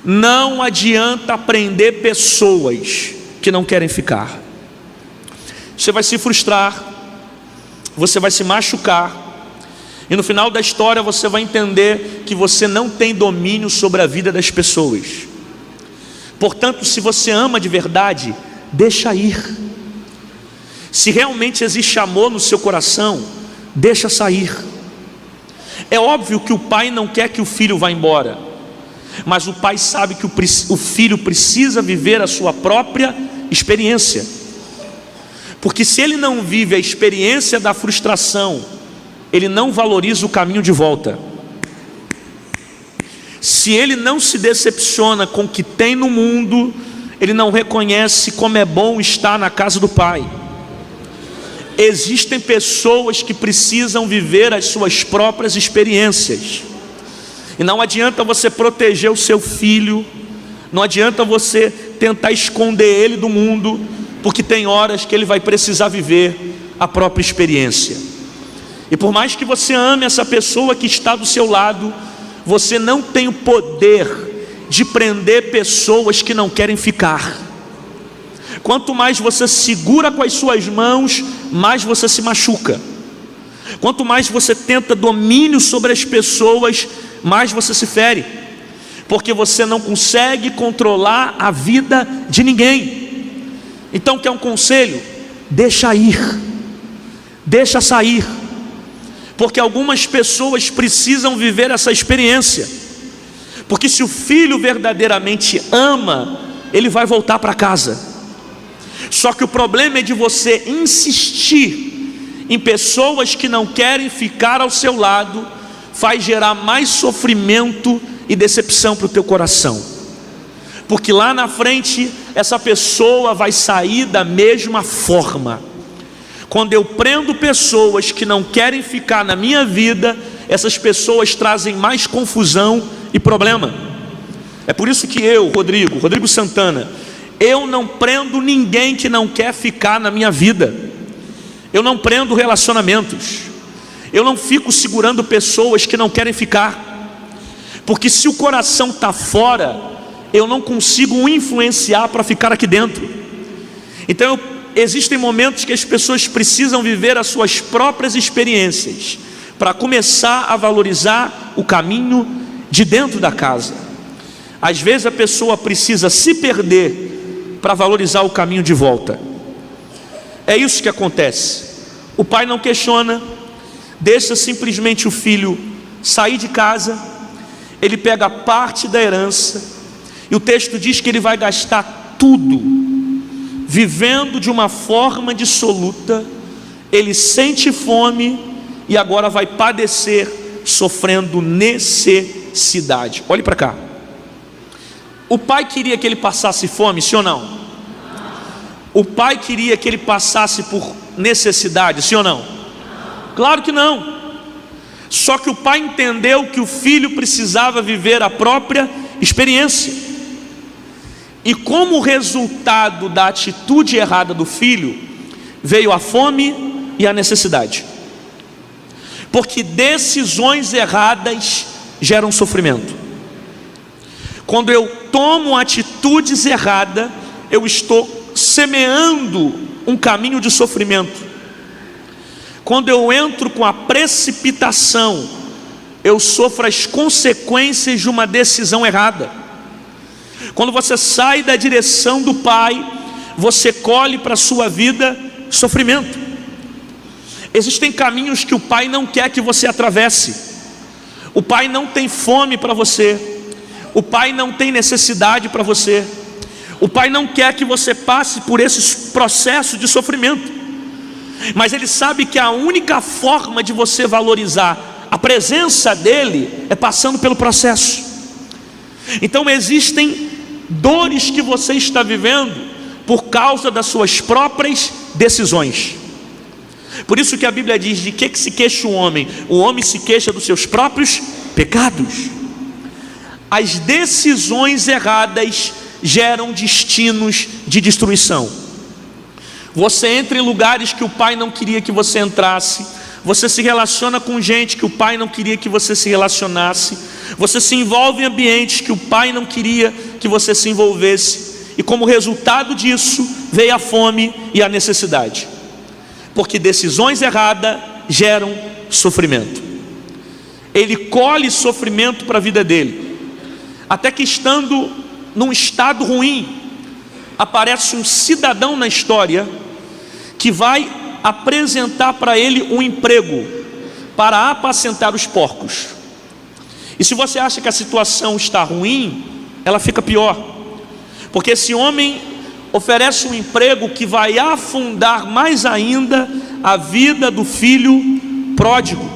Não adianta prender pessoas que não querem ficar. Você vai se frustrar, você vai se machucar, e no final da história você vai entender que você não tem domínio sobre a vida das pessoas. Portanto, se você ama de verdade, deixa ir. Se realmente existe amor no seu coração, deixa sair. É óbvio que o pai não quer que o filho vá embora, mas o pai sabe que o filho precisa viver a sua própria experiência. Porque se ele não vive a experiência da frustração, ele não valoriza o caminho de volta. Se ele não se decepciona com o que tem no mundo, ele não reconhece como é bom estar na casa do pai. Existem pessoas que precisam viver as suas próprias experiências. E não adianta você proteger o seu filho, não adianta você tentar esconder ele do mundo, porque tem horas que ele vai precisar viver a própria experiência. E por mais que você ame essa pessoa que está do seu lado, você não tem o poder de prender pessoas que não querem ficar. Quanto mais você segura com as suas mãos, mais você se machuca. Quanto mais você tenta domínio sobre as pessoas, mais você se fere, porque você não consegue controlar a vida de ninguém. Então, quer um conselho? Deixa ir, deixa sair, porque algumas pessoas precisam viver essa experiência. Porque se o filho verdadeiramente ama, ele vai voltar para casa. Só que o problema é de você insistir em pessoas que não querem ficar ao seu lado, faz gerar mais sofrimento e decepção para o teu coração. Porque lá na frente, essa pessoa vai sair da mesma forma. Quando eu prendo pessoas que não querem ficar na minha vida, essas pessoas trazem mais confusão e problema. É por isso que eu, Rodrigo Santana, eu não prendo ninguém que não quer ficar na minha vida. Eu não prendo relacionamentos. Eu não fico segurando pessoas que não querem ficar. Porque se o coração está fora, eu não consigo influenciar para ficar aqui dentro. Então existem momentos que as pessoas precisam viver as suas próprias experiências para começar a valorizar o caminho de dentro da casa. Às vezes a pessoa precisa se perder para valorizar o caminho de volta. É isso que acontece. O pai não questiona, deixa simplesmente o filho sair de casa. Ele pega parte da herança, e o texto diz que ele vai gastar tudo, vivendo de uma forma dissoluta. Ele sente fome e agora vai padecer, sofrendo necessidade. Olhe para cá. O pai queria que ele passasse fome, sim ou não? O pai queria que ele passasse por necessidade, sim ou não? Claro que não. Só que o pai entendeu que o filho precisava viver a própria experiência. E como resultado da atitude errada do filho, veio a fome e a necessidade. Porque decisões erradas geram sofrimento. Quando eu tomo atitudes erradas, eu estou semeando um caminho de sofrimento. Quando eu entro com a precipitação, eu sofro as consequências de uma decisão errada. Quando você sai da direção do pai, você colhe para a sua vida sofrimento. Existem caminhos que o pai não quer que você atravesse. O pai não tem fome para você. O pai não tem necessidade para você. O pai não quer que você passe por esses processos de sofrimento. Mas ele sabe que a única forma de você valorizar a presença dele é passando pelo processo. Então existem dores que você está vivendo por causa das suas próprias decisões. Por isso que a Bíblia diz: de que se queixa o homem? O homem se queixa dos seus próprios pecados. As decisões erradas geram destinos de destruição. Você entra em lugares que o pai não queria que você entrasse. Você se relaciona com gente que o pai não queria que você se relacionasse. Você se envolve em ambientes que o pai não queria que você se envolvesse, e como resultado disso veio a fome e a necessidade, porque decisões erradas geram sofrimento. Ele colhe sofrimento para a vida dele, até que, estando num estado ruim, aparece um cidadão na história que vai apresentar para ele um emprego para apacentar os porcos. E se você acha que a situação está ruim, ela fica pior, porque esse homem oferece um emprego que vai afundar mais ainda a vida do filho pródigo,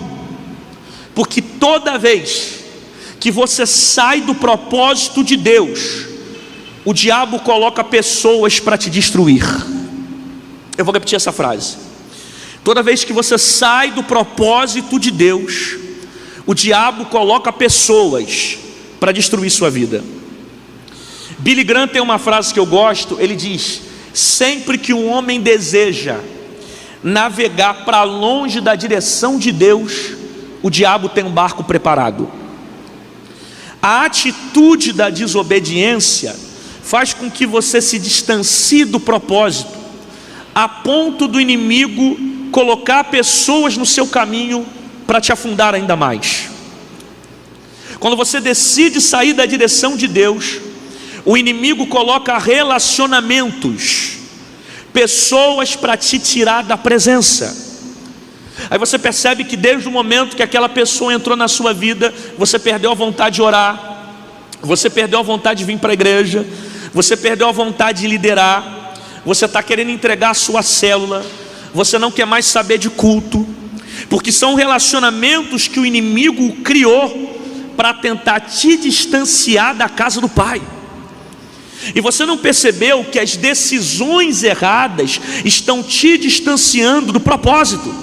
porque toda vez que você sai do propósito de Deus, o diabo coloca pessoas para te destruir. Eu vou repetir essa frase: toda vez que você sai do propósito de Deus, o diabo coloca pessoas para destruir sua vida. Billy Graham tem uma frase que eu gosto. Ele diz: sempre que um homem deseja navegar para longe da direção de Deus, o diabo tem um barco preparado. A atitude da desobediência faz com que você se distancie do propósito, a ponto do inimigo colocar pessoas no seu caminho para te afundar ainda mais. Quando você decide sair da direção de Deus, o inimigo coloca relacionamentos, pessoas para te tirar da presença. Aí você percebe que desde o momento que aquela pessoa entrou na sua vida, você perdeu a vontade de orar, você perdeu a vontade de vir para a igreja, você perdeu a vontade de liderar, você está querendo entregar a sua célula, você não quer mais saber de culto, porque são relacionamentos que o inimigo criou para tentar te distanciar da casa do Pai. E você não percebeu que as decisões erradas estão te distanciando do propósito.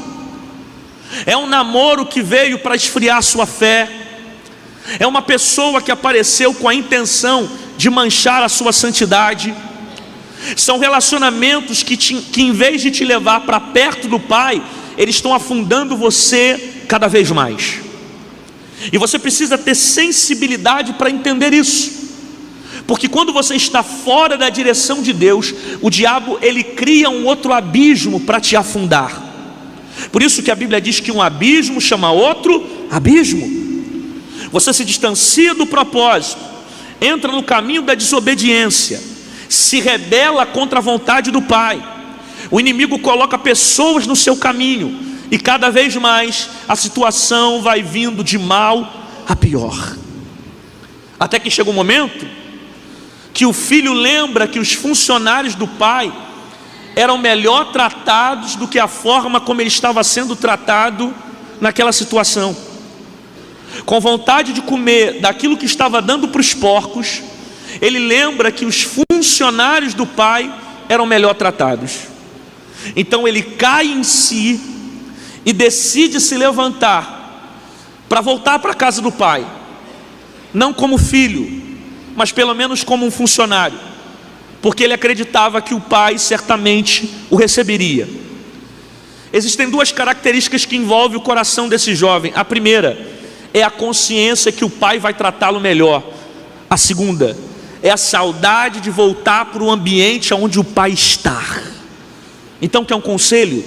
É um namoro que veio para esfriar a sua fé, é uma pessoa que apareceu com a intenção de manchar a sua santidade. São relacionamentos que em vez de te levar para perto do Pai, eles estão afundando você cada vez mais. E você precisa ter sensibilidade para entender isso, porque quando você está fora da direção de Deus, o diabo ele cria um outro abismo para te afundar. Por isso que a Bíblia diz que um abismo chama outro abismo. Você se distancia do propósito, entra no caminho da desobediência, se rebela contra a vontade do Pai. O inimigo coloca pessoas no seu caminho, e cada vez mais a situação vai vindo de mal a pior, até que chega um momento que o filho lembra que os funcionários do pai eram melhor tratados do que a forma como ele estava sendo tratado naquela situação. Com vontade de comer daquilo que estava dando para os porcos, ele lembra que os funcionários do pai eram melhor tratados. Então ele cai em si e decide se levantar para voltar para a casa do pai, não como filho, mas pelo menos como um funcionário, porque ele acreditava que o pai certamente o receberia. Existem duas características que envolvem o coração desse jovem. A primeira é a consciência que o pai vai tratá-lo melhor. A segunda é a saudade de voltar para o ambiente onde o pai está. Então, quer um conselho?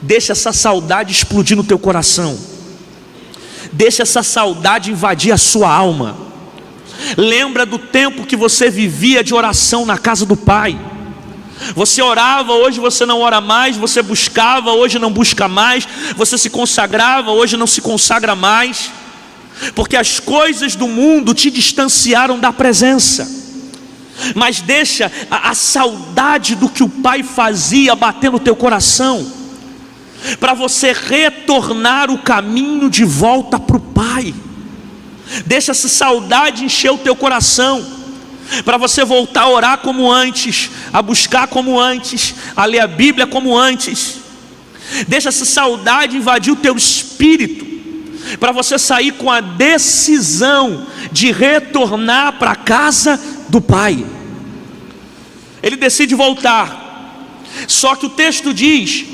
Deixa essa saudade explodir no teu coração, deixa essa saudade invadir a sua alma. Lembra do tempo que você vivia de oração na casa do Pai. Você orava, hoje você não ora mais. Você buscava, hoje não busca mais. Você se consagrava, hoje não se consagra mais, porque as coisas do mundo te distanciaram da presença. Mas deixa a saudade do que o Pai fazia bater no teu coração, para você retornar o caminho de volta para o Pai. Deixa essa saudade encher o teu coração, para você voltar a orar como antes, a buscar como antes, a ler a Bíblia como antes. Deixa essa saudade invadir o teu espírito, para você sair com a decisão de retornar para a casa do Pai. Ele decide voltar, só que o texto diz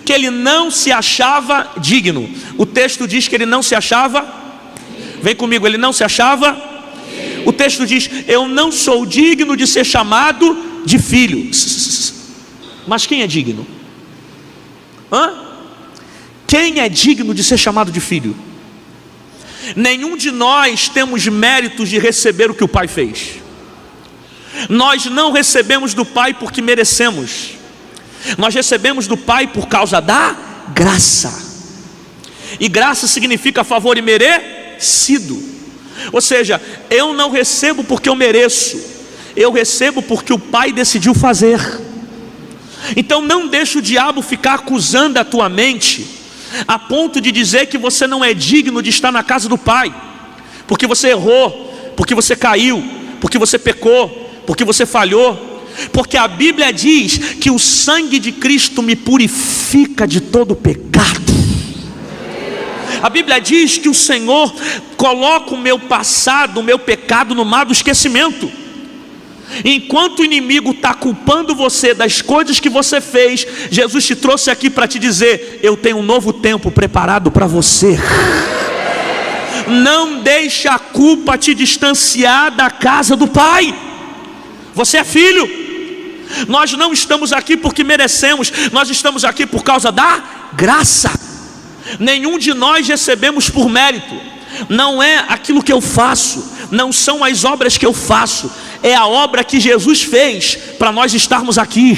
que ele não se achava digno. O texto diz que ele não se achava. Vem comigo, ele não se achava. O texto diz: eu não sou digno de ser chamado de filho. Mas quem é digno? Quem é digno de ser chamado de filho? Nenhum de nós temos méritos de receber o que o Pai fez. Nós não recebemos do Pai porque merecemos. Nós recebemos do Pai por causa da graça. E graça significa favor imerecido. Ou seja, eu não recebo porque eu mereço, eu recebo porque o Pai decidiu fazer. Então não deixe o diabo ficar acusando a tua mente a ponto de dizer que você não é digno de estar na casa do Pai, porque você errou, porque você caiu, porque você pecou, porque você falhou. Porque a Bíblia diz que o sangue de Cristo me purifica de todo pecado. A Bíblia diz que o Senhor coloca o meu passado, o meu pecado no mar do esquecimento. Enquanto o inimigo está culpando você das coisas que você fez, Jesus te trouxe aqui para te dizer: eu tenho um novo tempo preparado para você. Não deixe a culpa te distanciar da casa do Pai. Você é filho. Nós não estamos aqui porque merecemos, nós estamos aqui por causa da graça. Nenhum de nós recebemos por mérito. Não é aquilo que eu faço, não são as obras que eu faço, é a obra que Jesus fez para nós estarmos aqui.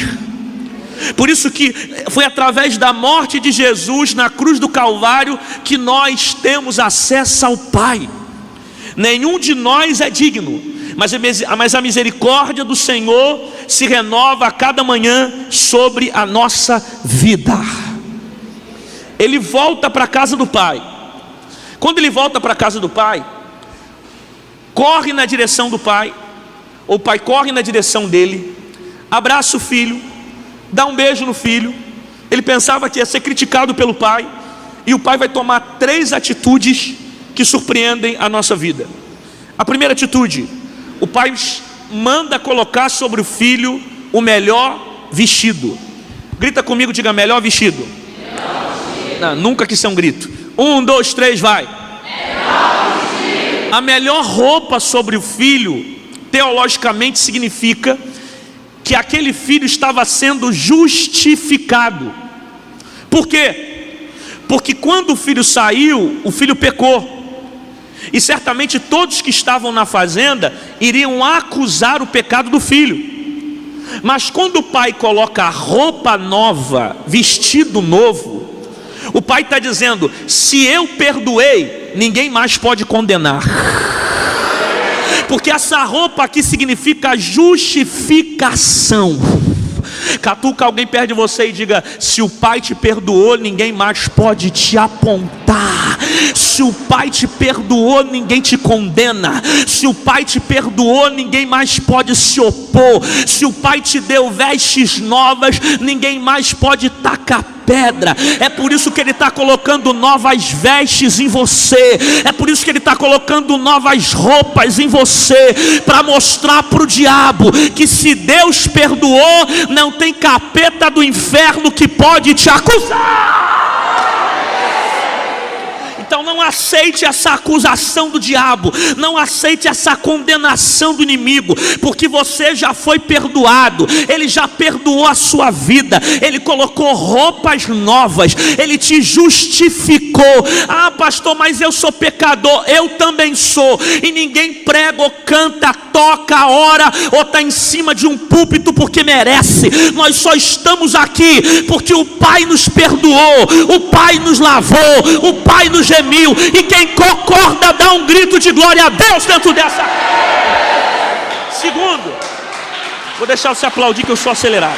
Por isso que foi através da morte de Jesus na cruz do Calvário que nós temos acesso ao Pai. Nenhum de nós é digno, mas a misericórdia do Senhor se renova a cada manhã sobre a nossa vida. Ele volta para a casa do Pai. Quando ele volta para a casa do Pai, corre na direção do Pai, ou o Pai corre na direção dele, abraça o filho, dá um beijo no filho. Ele pensava que ia ser criticado pelo Pai, e o Pai vai tomar 3 atitudes que surpreendem a nossa vida. A primeira atitude: o Pai manda colocar sobre o filho o melhor vestido. Grita comigo, diga: melhor vestido. Não, nunca quis ser um grito. 1, 2, 3, vai. A melhor roupa sobre o filho, teologicamente, significa que aquele filho estava sendo justificado. Por quê? Porque quando o filho saiu, o filho pecou. E certamente todos que estavam na fazenda iriam acusar o pecado do filho. Mas quando o pai coloca roupa nova, vestido novo, o pai está dizendo: se eu perdoei, ninguém mais pode condenar. Porque essa roupa aqui significa justificação. Catuca alguém perto de você e diga: se o Pai te perdoou, ninguém mais pode te apontar. Se o Pai te perdoou, ninguém te condena. Se o Pai te perdoou, ninguém mais pode se opor. Se o Pai te deu vestes novas, ninguém mais pode tacar pedra. É por isso que Ele está colocando novas vestes em você. É por isso que Ele está colocando novas roupas em você, para mostrar para o diabo que se Deus perdoou, não tem capeta do inferno que pode te acusar. Então não aceite essa acusação do diabo, não aceite essa condenação do inimigo, porque você já foi perdoado. Ele já perdoou a sua vida, Ele colocou roupas novas, Ele te justificou. Ah, pastor, mas eu sou pecador. Eu também sou. E ninguém prega ou canta, toca, ora ou está em cima de um púlpito porque merece. Nós só estamos aqui porque o Pai nos perdoou, o Pai nos lavou, o Pai nos gemiu. E quem concorda, dá um grito de glória a Deus dentro dessa. Segundo, vou deixar você aplaudir que eu sou acelerado.